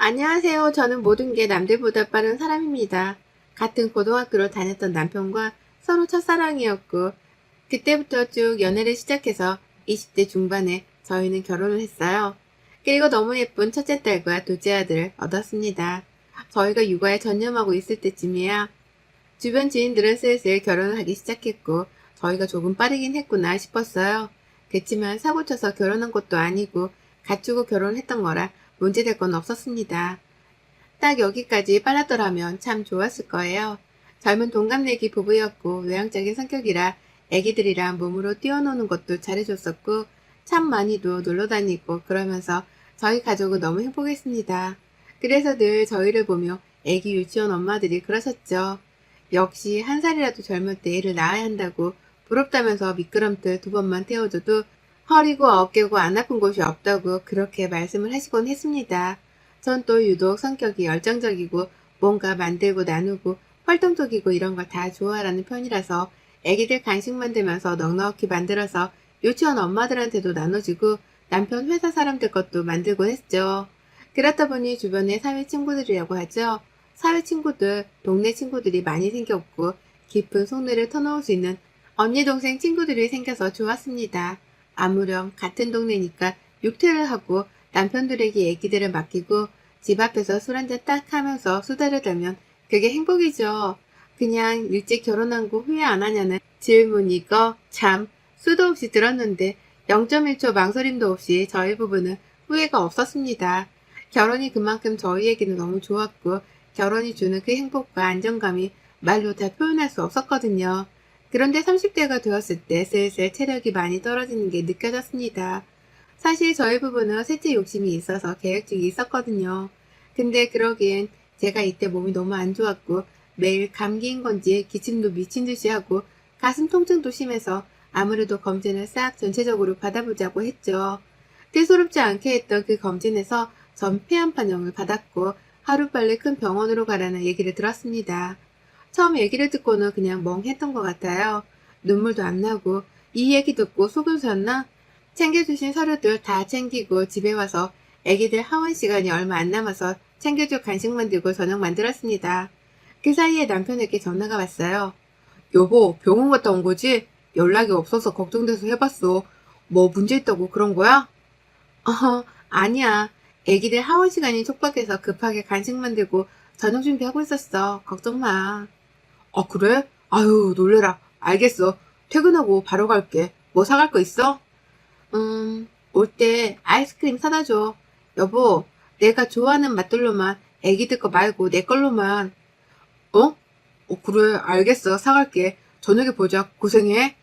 안녕하세요. 저는 모든 게 남들보다 빠른 사람입니다. 같은 고등학교를 다녔던 남편과 서로 첫사랑이었고, 그때부터 쭉 연애를 시작해서 20대 중반에 저희는 결혼을 했어요. 그리고 너무 예쁜 첫째 딸과 둘째 아들을 얻었습니다. 저희가 육아에 전념하고 있을 때쯤이야. 주변 지인들은 슬슬 결혼을 하기 시작했고, 저희가 조금 빠르긴 했구나 싶었어요. 그치만 사고쳐서 결혼한 것도 아니고, 갖추고 결혼했던 거라 문제될 건 없었습니다. 딱 여기까지 빨랐더라면 참 좋았을 거예요. 젊은 동갑내기 부부였고 외향적인 성격이라 애기들이랑 몸으로 뛰어노는 것도 잘해줬었고 참 많이도 놀러 다니고 그러면서 저희 가족은 너무 행복했습니다. 그래서 늘 저희를 보며 애기 유치원 엄마들이 그러셨죠. 역시 한 살이라도 젊을 때 애를 낳아야 한다고 부럽다면서 미끄럼틀 2번만 태워줘도 허리고 어깨고 안 아픈 곳이 없다고 그렇게 말씀을 하시곤 했습니다. 전 또 유독 성격이 열정적이고 뭔가 만들고 나누고 활동적이고 이런 걸 다 좋아하라는 편이라서 애기들 간식 만들면서 넉넉히 만들어서 유치원 엄마들한테도 나눠주고 남편 회사 사람들 것도 만들곤 했죠. 그렇다 보니 주변에 사회 친구들이라고 하죠. 사회 친구들, 동네 친구들이 많이 생겼고 깊은 속내를 터놓을 수 있는 언니 동생 친구들이 생겨서 좋았습니다. 아무렴 같은 동네니까 육퇴를 하고 남편들에게 애기들을 맡기고 집 앞에서 술 한잔 딱 하면서 수다를 떨면 그게 행복이죠. 그냥 일찍 결혼한 거 후회 안 하냐는 질문 이거 참 수도 없이 들었는데 0.1초 망설임도 없이 저희 부부는 후회가 없었습니다. 결혼이 그만큼 저희에게는 너무 좋았고 결혼이 주는 그 행복과 안정감이 말로 다 표현할 수 없었거든요. 그런데 30대가 되었을 때 슬슬 체력이 많이 떨어지는 게 느껴졌습니다. 사실 저희 부부는 셋째 욕심이 있어서 계획직이 있었거든요. 근데 그러기엔 제가 이때 몸이 너무 안 좋았고 매일 감기인 건지 기침도 미친 듯이 하고 가슴 통증도 심해서 아무래도 검진을 싹 전체적으로 받아보자고 했죠. 대수롭지 않게 했던 그 검진에서 전 폐암 판정을 받았고 하루빨리 큰 병원으로 가라는 얘기를 들었습니다. 처음 얘기를 듣고는 그냥 멍했던 것 같아요. 눈물도 안 나고 이 얘기 듣고 속을 섰나? 챙겨주신 서류들 다 챙기고 집에 와서 애기들 하원 시간이 얼마 안 남아서 챙겨줄 간식 만들고 저녁 만들었습니다. 그 사이에 남편에게 전화가 왔어요. 여보, 병원 갔다 온 거지? 연락이 없어서 걱정돼서 해봤어. 뭐 문제 있다고 그런 거야? 아니야. 애기들 하원 시간이 촉박해서 급하게 간식 만들고 저녁 준비하고 있었어. 걱정 마. 아, 그래? 아유, 놀래라. 알겠어. 퇴근하고 바로 갈게. 뭐 사갈 거 있어? 올 때 아이스크림 사다 줘. 여보, 내가 좋아하는 맛들로만 애기들 거 말고 내 걸로만. 어? 그래. 알겠어. 사갈게. 저녁에 보자. 고생해.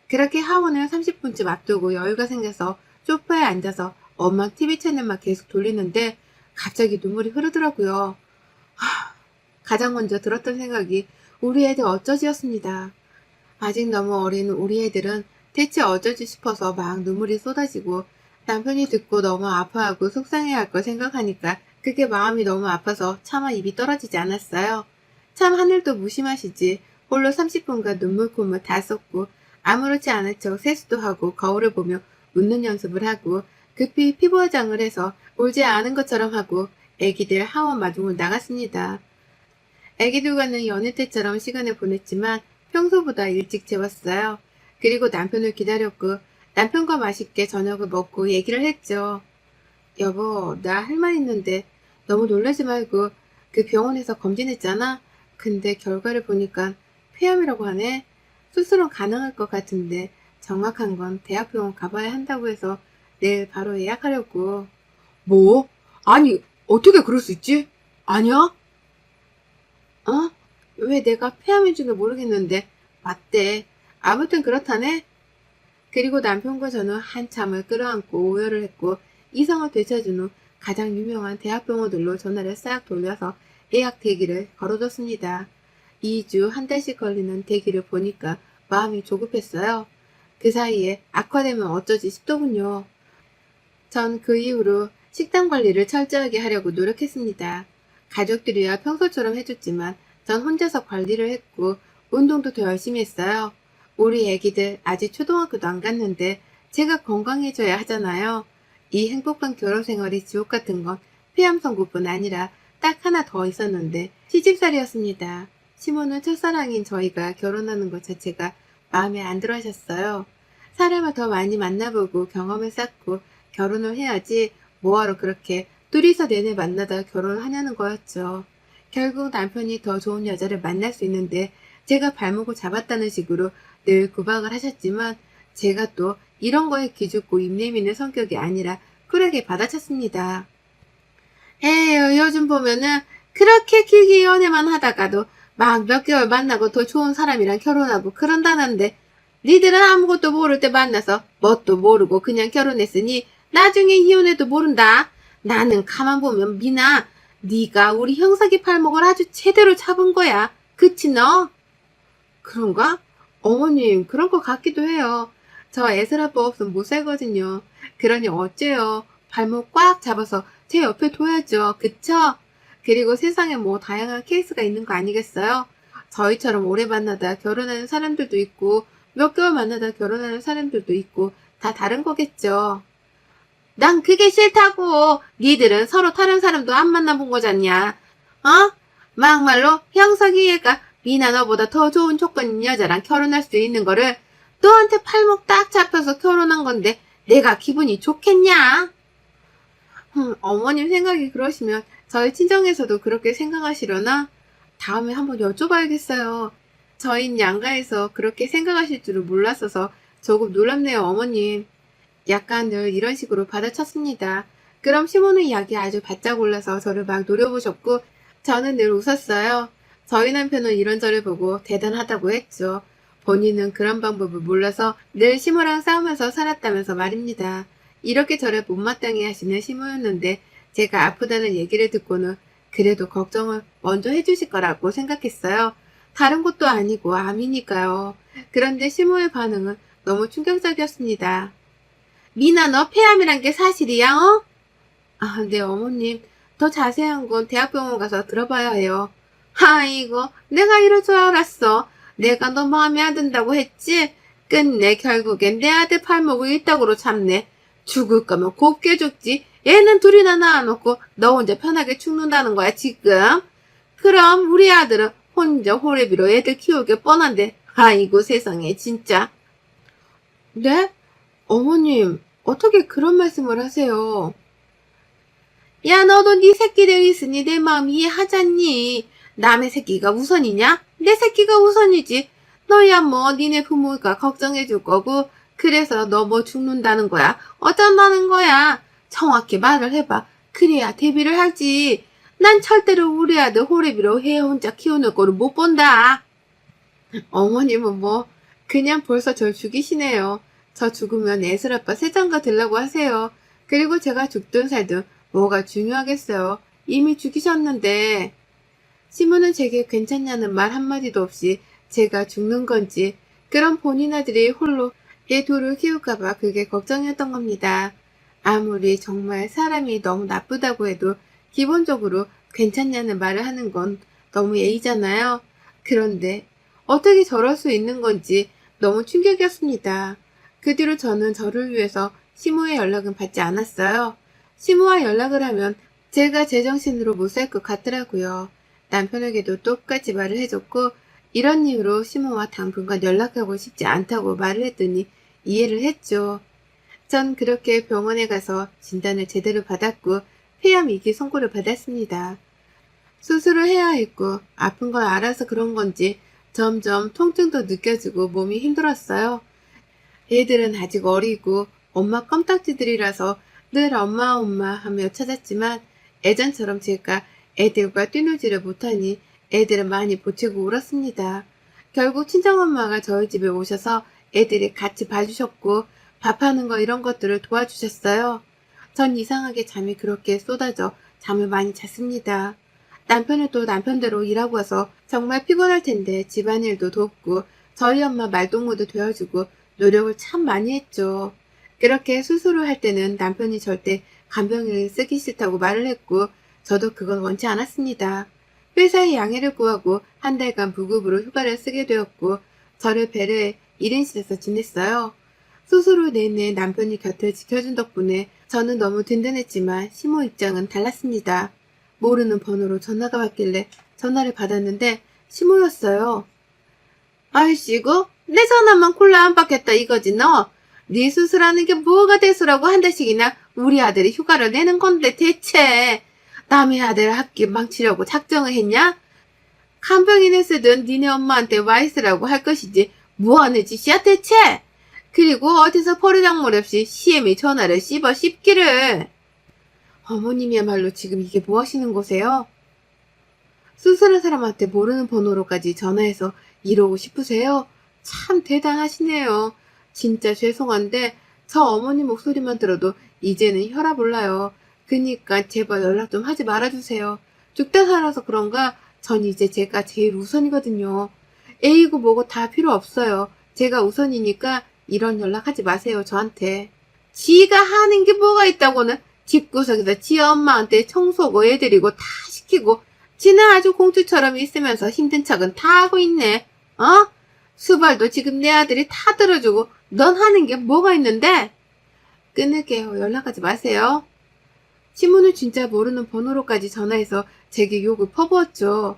그렇게 하원을 30분쯤 앞두고 여유가 생겨서 소파에 앉아서 엄마 TV 채널만 계속 돌리는데 갑자기 눈물이 흐르더라고요. 가장 먼저 들었던 생각이 우리 애들 어쩌지였습니다. 아직 너무 어린 우리 애들은 대체 어쩌지 싶어서 막 눈물이 쏟아지고 남편이 듣고 너무 아파하고 속상해할 걸 생각하니까 그게 마음이 너무 아파서 차마 입이 떨어지지 않았어요. 참 하늘도 무심하시지. 홀로 30분간 눈물 콧물 다 쏟고 아무렇지 않은 척 세수도 하고 거울을 보며 웃는 연습을 하고 급히 피부 화장을 해서 울지 않은 것처럼 하고 애기들 하원 마중을 나갔습니다. 애기들과는 연애 때처럼 시간을 보냈지만 평소보다 일찍 재웠어요. 그리고 남편을 기다렸고 남편과 맛있게 저녁을 먹고 얘기를 했죠. 여보, 나 할 말 있는데 너무 놀라지 말고 그 병원에서 검진했잖아. 근데 결과를 보니까 폐암이라고 하네. 수술은 가능할 것 같은데 정확한 건 대학병원 가봐야 한다고 해서 내일 바로 예약하려고. 뭐? 아니, 어떻게 그럴 수 있지? 아니야? 어? 왜 내가 폐암인 줄은 모르겠는데 맞대. 아무튼 그렇다네. 그리고 남편과 저는 한참을 끌어안고 오열을 했고 이성을 되찾은 후 가장 유명한 대학병원들로 전화를 싹 돌려서 예약 대기를 걸어뒀습니다. 2주 한 달씩 걸리는 대기를 보니까 마음이 조급했어요. 그 사이에 악화되면 어쩌지 싶더군요. 전 그 이후로 식단 관리를 철저하게 하려고 노력했습니다. 가족들이야 평소처럼 해줬지만 전 혼자서 관리를 했고 운동도 더 열심히 했어요. 우리 애기들 아직 초등학교도 안 갔는데 제가 건강해져야 하잖아요. 이 행복한 결혼 생활이 지옥 같은 건 폐암 선고뿐 아니라 딱 하나 더 있었는데 시집살이였습니다. 시모는 첫사랑인 저희가 결혼하는 것 자체가 마음에 안 들어 하셨어요. 사람을 더 많이 만나보고 경험을 쌓고 결혼을 해야지 뭐하러 그렇게 둘이서 내내 만나다 결혼하냐는 거였죠. 결국 남편이 더 좋은 여자를 만날 수 있는데 제가 발목을 잡았다는 식으로 늘 구박을 하셨지만 제가 또 이런 거에 기죽고 입 내미는 성격이 아니라 쿨하게 받아쳤습니다. 에휴, 요즘 보면은 그렇게 길게 연애만 하다가도 막 몇 개월 만나고 더 좋은 사람이랑 결혼하고 그런다는데 니들은 아무것도 모를 때 만나서 뭣도 모르고 그냥 결혼했으니 나중에 이혼해도 모른다. 나는 가만 보면 미나, 네가 우리 형석이 팔목을 아주 제대로 잡은 거야. 그치 너? 그런가? 어머님, 그런 것 같기도 해요. 저 애들 아빠 없으면 못 살거든요. 그러니 어째요. 발목 꽉 잡아서 제 옆에 둬야죠. 그쵸? 그리고 세상에 뭐 다양한 케이스가 있는 거 아니겠어요? 저희처럼 오래 만나다 결혼하는 사람들도 있고 몇 개월 만나다 결혼하는 사람들도 있고 다 다른 거겠죠. 난 그게 싫다고. 니들은 서로 다른 사람도 안 만나본 거잖냐. 어? 막말로 형석이 얘가 미나 너보다 더 좋은 조건인 여자랑 결혼할 수 있는 거를 너한테 팔목 딱 잡혀서 결혼한 건데 내가 기분이 좋겠냐? 어머님 생각이 그러시면 저희 친정에서도 그렇게 생각하시려나? 다음에 한번 여쭤봐야겠어요. 저희는 양가에서 그렇게 생각하실 줄은 몰랐어서 조금 놀랍네요, 어머님. 약간 늘 이런 식으로 받아쳤습니다. 그럼 시모는 약이 아주 바짝 올라서 저를 막 노려보셨고 저는 늘 웃었어요. 저희 남편은 이런 저를 보고 대단하다고 했죠. 본인은 그런 방법을 몰라서 늘 시모랑 싸우면서 살았다면서 말입니다. 이렇게 저를 못마땅해 하시는 시모였는데 제가 아프다는 얘기를 듣고는 그래도 걱정을 먼저 해주실 거라고 생각했어요. 다른 것도 아니고 암이니까요. 그런데 시모의 반응은 너무 충격적이었습니다. 미나 너 폐암이란 게 사실이야, 어? 아, 네, 어머님. 더 자세한 건 대학병원 가서 들어봐야 해요. 아이고, 내가 이럴 줄 알았어. 내가 너 마음에 안 든다고 했지? 끝내 결국엔 내 아들 팔목을 일당으로 잡네. 죽을 거면 곱게 죽지. 얘는 둘이나 낳아놓고 너 혼자 편하게 죽는다는 거야, 지금. 그럼 우리 아들은 혼자 호래비로 애들 키우기 뻔한데. 아이고, 세상에, 진짜. 네? 어머님, 어떻게 그런 말씀을 하세요? 야, 너도 네 새끼들 있으니 내 마음 이해하잖니. 남의 새끼가 우선이냐? 내 새끼가 우선이지. 너야 뭐 니네 부모가 걱정해줄 거고 그래서 너 뭐 죽는다는 거야? 어쩐다는 거야? 정확히 말을 해봐. 그래야 대비를 하지. 난 절대로 우리 아들 호래비로 해 혼자 키우는 거를 못 본다. 어머님은 뭐 그냥 벌써 절 죽이시네요. 저 죽으면 애슬 아빠 세장가 들라고 하세요. 그리고 제가 죽든 살든 뭐가 중요하겠어요. 이미 죽이셨는데. 시모는 제게 괜찮냐는 말 한마디도 없이 제가 죽는 건지 그런 본인 아들이 홀로 애 둘을 키울까봐 그게 걱정이었던 겁니다. 아무리 정말 사람이 너무 나쁘다고 해도 기본적으로 괜찮냐는 말을 하는 건 너무 예의잖아요. 그런데 어떻게 저럴 수 있는 건지 너무 충격이었습니다. 그 뒤로 저는 저를 위해서 시모의 연락은 받지 않았어요. 시모와 연락을 하면 제가 제정신으로 못 살 것 같더라고요. 남편에게도 똑같이 말을 해줬고 이런 이유로 시모와 당분간 연락하고 싶지 않다고 말을 했더니 이해를 했죠. 전 그렇게 병원에 가서 진단을 제대로 받았고 폐암 2기 선고를 받았습니다. 수술을 해야 했고 아픈 걸 알아서 그런 건지 점점 통증도 느껴지고 몸이 힘들었어요. 애들은 아직 어리고 엄마 껌딱지들이라서 늘 엄마 엄마 하며 찾았지만 예전처럼 제가 애들과 뛰놀지를 못하니 애들은 많이 보채고 울었습니다. 결국 친정엄마가 저희 집에 오셔서 애들이 같이 봐주셨고 밥하는 거 이런 것들을 도와주셨어요. 전 이상하게 잠이 그렇게 쏟아져 잠을 많이 잤습니다. 남편은 또 남편대로 일하고 와서 정말 피곤할 텐데 집안일도 돕고 저희 엄마 말동무도 되어주고 노력을 참 많이 했죠. 그렇게 수술을 할 때는 남편이 절대 간병인을 쓰기 싫다고 말을 했고 저도 그건 원치 않았습니다. 회사에 양해를 구하고 한 달간 무급으로 휴가를 쓰게 되었고 저를 배려해 1인실에서 지냈어요. 수술 후 내내 남편이 곁을 지켜준 덕분에 저는 너무 든든했지만 시모 입장은 달랐습니다. 모르는 번호로 전화가 왔길래 전화를 받았는데 시모였어요. 아이씨고 내 전화만 콜라 안 받겠다 이거지 너. 네 수술하는 게 뭐가 대수라고 한 달씩이나 우리 아들이 휴가를 내는 건데 대체 남의 아들 학기 망치려고 작정을 했냐? 간병인을 쓰든 니네 엄마한테 와 있으라고 할 것이지 뭐하는 짓이야 대체? 그리고 어디서 버르장머리 없이 CM이 전화를 씹기를. 어머님이야말로 지금 이게 뭐 하시는 거세요? 수술한 사람한테 모르는 번호로까지 전화해서 이러고 싶으세요? 참 대단하시네요. 진짜 죄송한데 저 어머니 목소리만 들어도 이제는 혈압 올라요. 그니까 제발 연락 좀 하지 말아주세요. 죽다 살아서 그런가 전 이제 제가 제일 우선이거든요. A고 뭐고 다 필요 없어요. 제가 우선이니까 이런 연락하지 마세요 저한테. 지가 하는 게 뭐가 있다고는 집구석에서 지 엄마한테 청소고 애들이고 다 시키고 지는 아주 공주처럼 있으면서 힘든 척은 다 하고 있네. 어? 수발도 지금 내 아들이 다 들어주고 넌 하는 게 뭐가 있는데? 끊을게요. 연락하지 마세요. 시모는 진짜 모르는 번호로까지 전화해서 제게 욕을 퍼부었죠.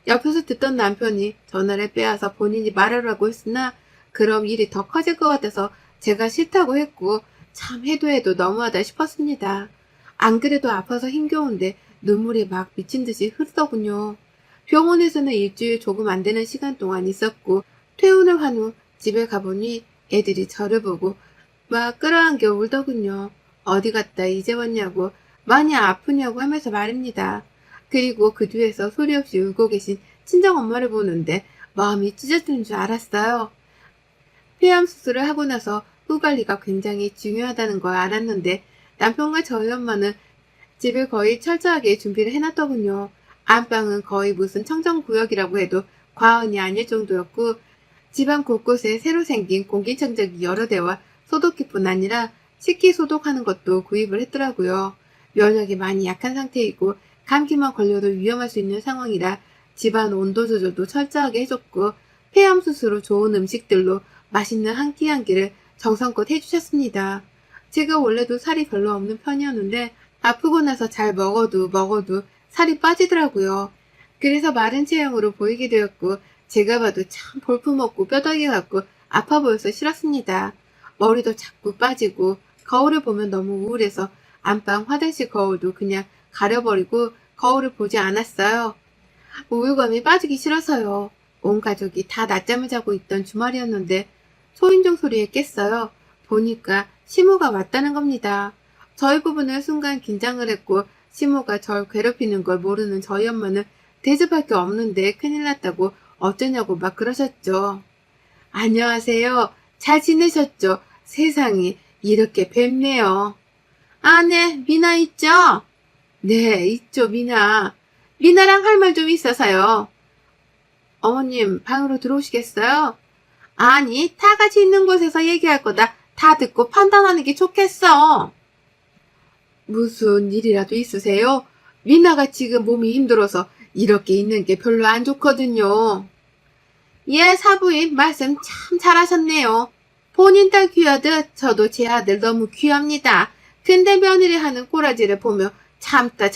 옆에서 듣던 남편이 전화를 빼앗아 본인이 말하라고 했으나 그럼 일이 더 커질 것 같아서 제가 싫다고 했고 참 해도 너무하다 싶었습니다. 안 그래도 아파서 힘겨운데 눈물이 막 미친 듯이 흐르더군요. 병원에서는 일주일 조금 안 되는 시간 동안 있었고 퇴원을 한 후 집에 가보니 애들이 저를 보고 막 끌어안겨 울더군요. 어디 갔다 이제 왔냐고 많이 아프냐고 하면서 말입니다. 그리고 그 뒤에서 소리 없이 울고 계신 친정엄마를 보는데 마음이 찢어지는 줄 알았어요. 폐암 수술을 하고 나서 후 관리가 굉장히 중요하다는 걸 알았는데 남편과 저희 엄마는 집을 거의 철저하게 준비를 해놨더군요. 안방은 거의 무슨 청정구역이라고 해도 과언이 아닐 정도였고 집안 곳곳에 새로 생긴 공기청정기 여러 대와 소독기뿐 아니라 식기소독하는 것도 구입을 했더라고요. 면역이 많이 약한 상태이고 감기만 걸려도 위험할 수 있는 상황이라 집안 온도 조절도 철저하게 해줬고 폐암 수술 후 좋은 음식들로 맛있는 한 끼 한 끼를 정성껏 해주셨습니다. 제가 원래도 살이 별로 없는 편이었는데 아프고 나서 잘 먹어도 살이 빠지더라고요. 그래서 마른 체형으로 보이게 되었고 제가 봐도 참 볼품없고 뼈다귀 같고 아파 보여서 싫었습니다. 머리도 자꾸 빠지고 거울을 보면 너무 우울해서 안방 화장실 거울도 그냥 가려버리고 거울을 보지 않았어요. 우울감이 빠지기 싫어서요. 온 가족이 다 낮잠을 자고 있던 주말이었는데 초인종 소리에 깼어요. 보니까 시모가 왔다는 겁니다. 저희 부부는 순간 긴장을 했고 시모가 절 괴롭히는 걸 모르는 저희 엄마는 대접할 게 없는데 큰일 났다고 어쩌냐고 막 그러셨죠. 안녕하세요. 잘 지내셨죠? 세상이 이렇게 뵙네요. 아, 네, 미나 있죠? 네, 있죠, 미나. 미나랑 할 말 좀 있어서요. 어머님, 방으로 들어오시겠어요? 아니, 다 같이 있는 곳에서 얘기할 거다. 다 듣고 판단하는 게 좋겠어. 무슨 일이라도 있으세요? 미나가 지금 몸이 힘들어서 이렇게 있는 게 별로 안 좋거든요. 예, 사부인 말씀 참 잘하셨네요. 본인 딸 귀하듯 저도 제 아들 너무 귀합니다. 근데 며느리 하는 꼬라지를 보며 참다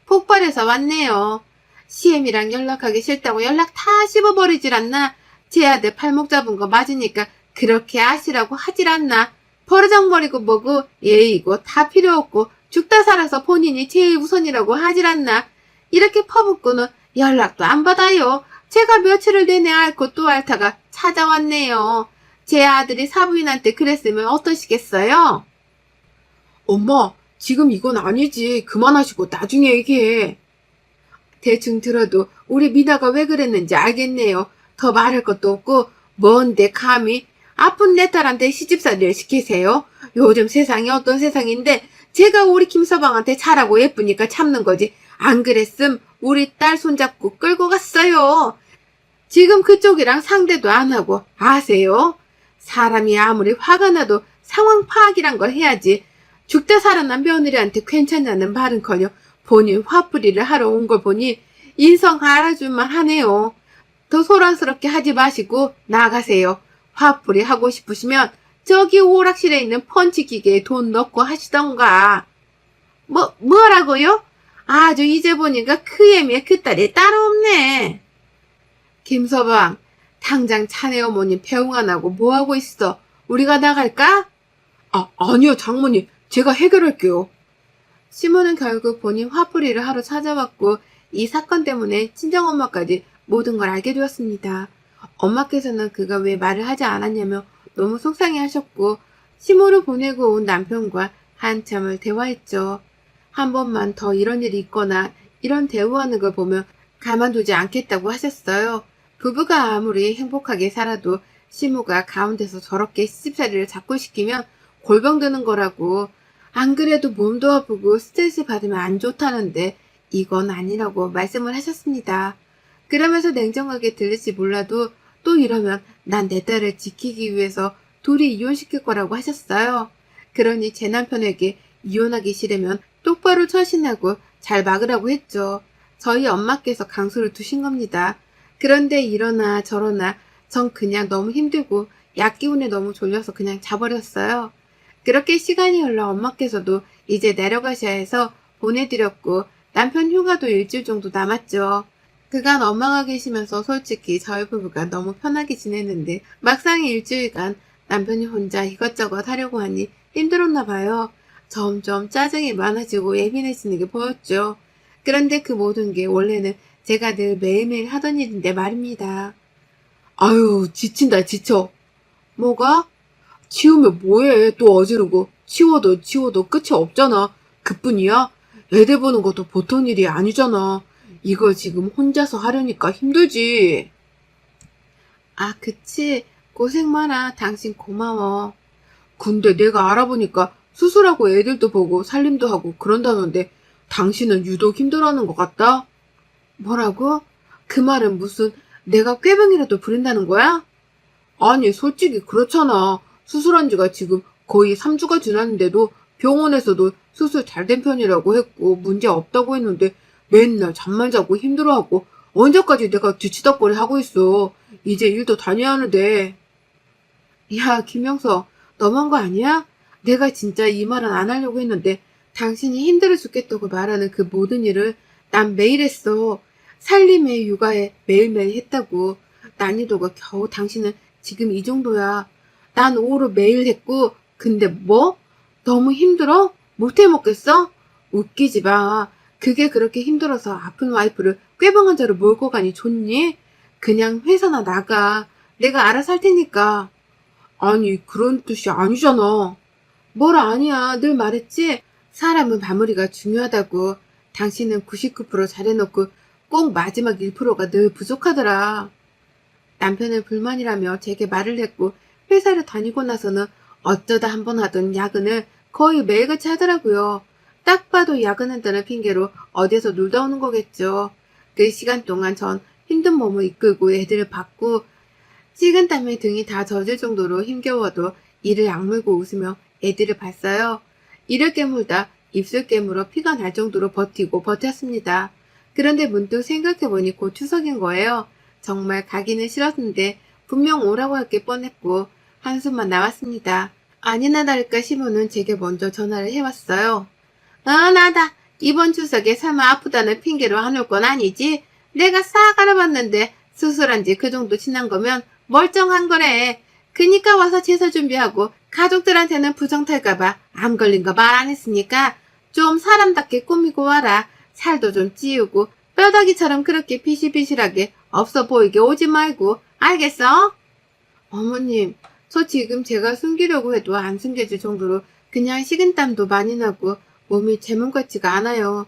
폭발해서 왔네요. CM이랑 연락하기 싫다고 연락 다 씹어버리질 않나? 제 아들 팔목 잡은 거 맞으니까 그렇게 아시라고 하질 않나? 버르장머리고 뭐고 예의고 다 필요 없고 죽다 살아서 본인이 제일 우선이라고 하질 않나? 이렇게 퍼붓고는 연락도 안 받아요. 제가 며칠을 내내 앓고 또 앓다가 찾아왔네요. 제 아들이 사부인한테 그랬으면 어떠시겠어요? 엄마, 지금 이건 아니지. 그만하시고 나중에 얘기해. 대충 들어도 우리 미나가 왜 그랬는지 알겠네요. 더 말할 것도 없고 뭔데 감히 아픈 내 딸한테 시집살이를 시키세요? 요즘 세상이 어떤 세상인데 제가 우리 김서방한테 잘하고 예쁘니까 참는 거지. 안 그랬음 우리 딸 손잡고 끌고 갔어요. 지금 그쪽이랑 상대도 안 하고 아세요? 사람이 아무리 화가 나도 상황 파악이란 걸 해야지. 죽다 살아난 며느리한테 괜찮냐는 말은커녕 본인 화풀이를 하러 온 걸 보니 인성 알아줄만 하네요. 더 소란스럽게 하지 마시고 나가세요. 화풀이 하고 싶으시면 저기 오락실에 있는 펀치 기계에 돈 넣고 하시던가. 뭐라고요? 아주 이제 보니까 그 애미의 그 딸이 따로 없네. 김서방, 당장 자네 어머니 배웅 안 하고 뭐하고 있어? 우리가 나갈까? 아니요, 장모님. 제가 해결할게요. 시모는 결국 본인 화풀이를 하러 찾아왔고 이 사건 때문에 친정엄마까지 모든 걸 알게 되었습니다. 엄마께서는 그가 왜 말을 하지 않았냐며 너무 속상해 하셨고 시모를 보내고 온 남편과 한참을 대화했죠. 한 번만 더 이런 일이 있거나 이런 대우하는 걸 보면 가만두지 않겠다고 하셨어요. 부부가 아무리 행복하게 살아도 시모가 가운데서 저렇게 시집살이를 자꾸 시키면 골병 드는 거라고. 안 그래도 몸도 아프고 스트레스 받으면 안 좋다는데 이건 아니라고 말씀을 하셨습니다. 그러면서 냉정하게 들릴지 몰라도 또 이러면 난 내 딸을 지키기 위해서 둘이 이혼시킬 거라고 하셨어요. 그러니 제 남편에게 이혼하기 싫으면 똑바로 처신하고 잘 막으라고 했죠. 저희 엄마께서 강수를 두신 겁니다. 그런데 이러나 저러나 전 그냥 너무 힘들고 약 기운에 너무 졸려서 그냥 자버렸어요. 그렇게 시간이 흘러 엄마께서도 이제 내려가셔야 해서 보내드렸고 남편 휴가도 일주일 정도 남았죠. 그간 엄마가 계시면서 솔직히 저희 부부가 너무 편하게 지냈는데 막상 일주일간 남편이 혼자 이것저것 하려고 하니 힘들었나 봐요. 점점 짜증이 많아지고 예민해지는 게 보였죠. 그런데 그 모든 게 원래는 제가 늘 매일매일 하던 일인데 말입니다. 아유, 지친다, 지쳐. 뭐가? 치우면 뭐해? 또 어지르고. 치워도 끝이 없잖아. 그뿐이야? 애들 보는 것도 보통 일이 아니잖아. 이걸 지금 혼자서 하려니까 힘들지. 아, 그치. 고생 많아. 당신 고마워. 근데 내가 알아보니까 수술하고 애들도 보고 살림도 하고 그런다는데 당신은 유독 힘들어하는 것 같다? 뭐라고? 그 말은 무슨 내가 꾀병이라도 부린다는 거야? 아니, 솔직히 그렇잖아. 수술한 지가 지금 거의 3주가 지났는데도 병원에서도 수술 잘 된 편이라고 했고 문제 없다고 했는데 맨날 잠만 자고 힘들어하고 언제까지 내가 뒤치다꺼리 하고 있어. 이제 일도 다녀야 하는데. 야, 김영서, 너무한 거 아니야? 내가 진짜 이 말은 안 하려고 했는데 당신이 힘들어 죽겠다고 말하는 그 모든 일을 난 매일 했어. 살림에 육아에 매일매일 했다고. 난이도가 겨우 당신은 지금 이 정도야. 난 오로 매일 했고 근데 뭐? 너무 힘들어? 못 해먹겠어? 웃기지 마. 그게 그렇게 힘들어서 아픈 와이프를 꾀병한 자로 몰고 가니 좋니? 그냥 회사나 나가. 내가 알아서 할 테니까. 아니, 그런 뜻이 아니잖아. 뭘 아니야. 늘 말했지? 사람은 마무리가 중요하다고. 당신은 99% 잘해놓고 꼭 마지막 1%가 늘 부족하더라. 남편은 불만이라며 제게 말을 했고 회사를 다니고 나서는 어쩌다 한번 하던 야근을 거의 매일같이 하더라고요. 딱 봐도 야근한다는 핑계로 어디서 놀다 오는 거겠죠. 그 시간 동안 전 힘든 몸을 이끌고 애들을 받고 식은땀에 등이 다 젖을 정도로 힘겨워도 이를 악물고 웃으며 애들을 봤어요. 이를 깨물다 입술 깨물어 피가 날 정도로 버텼습니다. 그런데 문득 생각해보니 곧 추석인 거예요. 정말 가기는 싫었는데 분명 오라고 할 게 뻔했고 한숨만 나왔습니다. 아니나 다를까 시모는 제게 먼저 전화를 해왔어요. 나다. 이번 추석에 설마 아프다는 핑계로 안 올 건 아니지? 내가 싹 알아봤는데 수술한 지 그 정도 지난 거면 멀쩡한 거래. 그니까 와서 제사 준비하고 가족들한테는 부정 탈까봐 암 걸린 거 말 안 했으니까 좀 사람답게 꾸미고 와라. 살도 좀 찌우고 뼈다귀처럼 그렇게 피실피실하게 없어 보이게 오지 말고. 알겠어? 어머님, 저 지금 제가 숨기려고 해도 안 숨겨질 정도로 그냥 식은땀도 많이 나고 몸이 제 몸 같지가 않아요.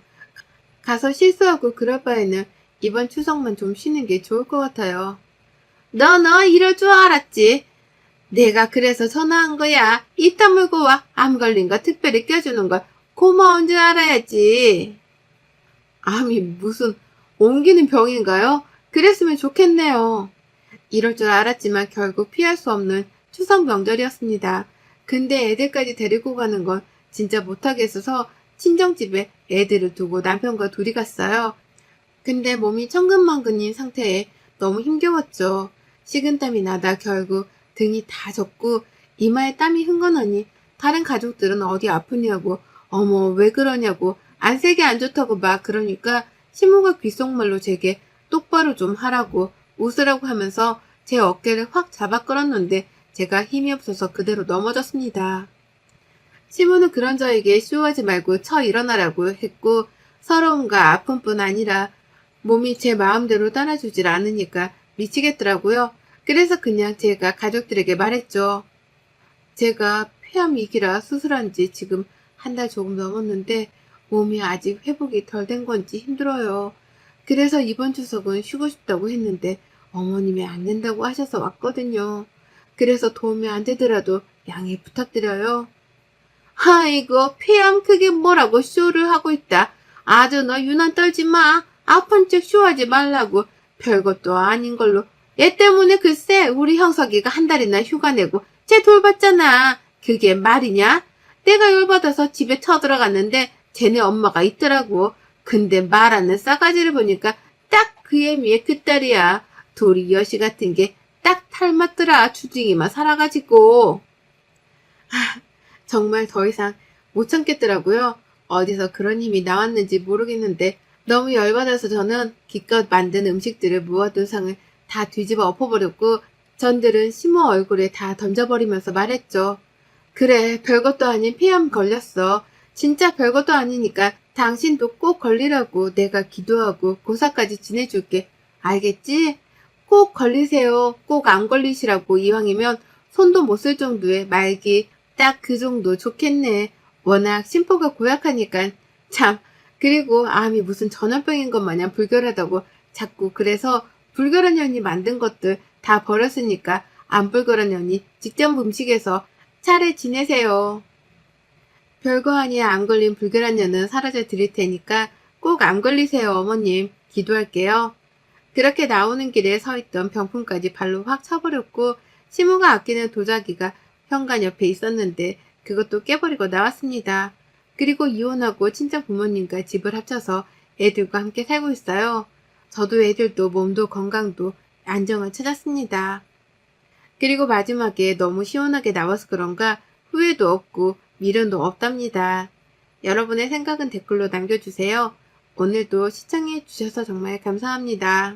가서 실수하고 그럴 바에는 이번 추석만 좀 쉬는 게 좋을 것 같아요. 너 이럴 줄 알았지? 내가 그래서 전화한 거야. 입 다물고 와. 암 걸린 거 특별히 껴주는 걸 고마운 줄 알아야지. 암이 무슨 옮기는 병인가요? 그랬으면 좋겠네요. 이럴 줄 알았지만 결국 피할 수 없는 추석 명절이었습니다. 근데 애들까지 데리고 가는 건 진짜 못하겠어서 친정집에 애들을 두고 남편과 둘이 갔어요. 근데 몸이 천근만근인 상태에 너무 힘겨웠죠. 식은땀이 나다 결국 등이 다 젖고 이마에 땀이 흥건하니 다른 가족들은 어디 아프냐고, 어머 왜 그러냐고, 안색이 안 좋다고 막 그러니까 시모가 귓속말로 제게 똑바로 좀 하라고 웃으라고 하면서 제 어깨를 확 잡아 끌었는데 제가 힘이 없어서 그대로 넘어졌습니다. 시모는 그런 저에게 쇼하지 말고 쳐 일어나라고 했고, 서러움과 아픔뿐 아니라 몸이 제 마음대로 따라주질 않으니까 미치겠더라고요. 그래서 그냥 제가 가족들에게 말했죠. 제가 폐암 위기라 수술한 지 지금 한 달 조금 넘었는데 몸이 아직 회복이 덜 된 건지 힘들어요. 그래서 이번 추석은 쉬고 싶다고 했는데 어머님이 안 된다고 하셔서 왔거든요. 그래서 도움이 안 되더라도 양해 부탁드려요. 아이고, 폐암 그게 뭐라고 쇼를 하고 있다. 아주 너 유난 떨지 마. 아픈 척 쇼하지 말라고. 별것도 아닌 걸로. 얘 때문에 글쎄 우리 형석이가 한 달이나 휴가 내고 쟤 돌봤잖아. 그게 말이냐? 내가 열받아서 집에 쳐들어갔는데 쟤네 엄마가 있더라고. 근데 말하는 싸가지를 보니까 딱 그 애미의 그 딸이야. 둘이 여시 같은 게 딱 닮았더라. 주둥이만 살아가지고. 정말 더 이상 못 참겠더라고요. 어디서 그런 힘이 나왔는지 모르겠는데 너무 열받아서 저는 기껏 만든 음식들을 모아둔 상을 다 뒤집어 엎어버렸고 전들은 시모 얼굴에 다 던져버리면서 말했죠. 그래, 별것도 아닌 폐암 걸렸어. 진짜 별것도 아니니까 당신도 꼭 걸리라고 내가 기도하고 고사까지 지내줄게. 알겠지? 꼭 걸리세요. 꼭 안 걸리시라고 이왕이면 손도 못 쓸 정도의 말기 딱 그 정도 좋겠네. 워낙 심포가 고약하니까. 참, 그리고 암이 무슨 전염병인 것 마냥 불결하다고 자꾸 그래서 불결한 년이 만든 것들 다 버렸으니까 안 불결한 년이 직접 음식에서 차례 지내세요. 별거 아니야 안 걸린 불결한 년은 사라져 드릴 테니까 꼭 안 걸리세요 어머님. 기도할게요. 그렇게 나오는 길에 서 있던 병풍까지 발로 확 차버렸고 시모가 아끼는 도자기가 현관 옆에 있었는데 그것도 깨버리고 나왔습니다. 그리고 이혼하고 친정 부모님과 집을 합쳐서 애들과 함께 살고 있어요. 저도 애들도 몸도 건강도 안정을 찾았습니다. 그리고 마지막에 너무 시원하게 나와서 그런가 후회도 없고 미련도 없답니다. 여러분의 생각은 댓글로 남겨주세요. 오늘도 시청해 주셔서 정말 감사합니다.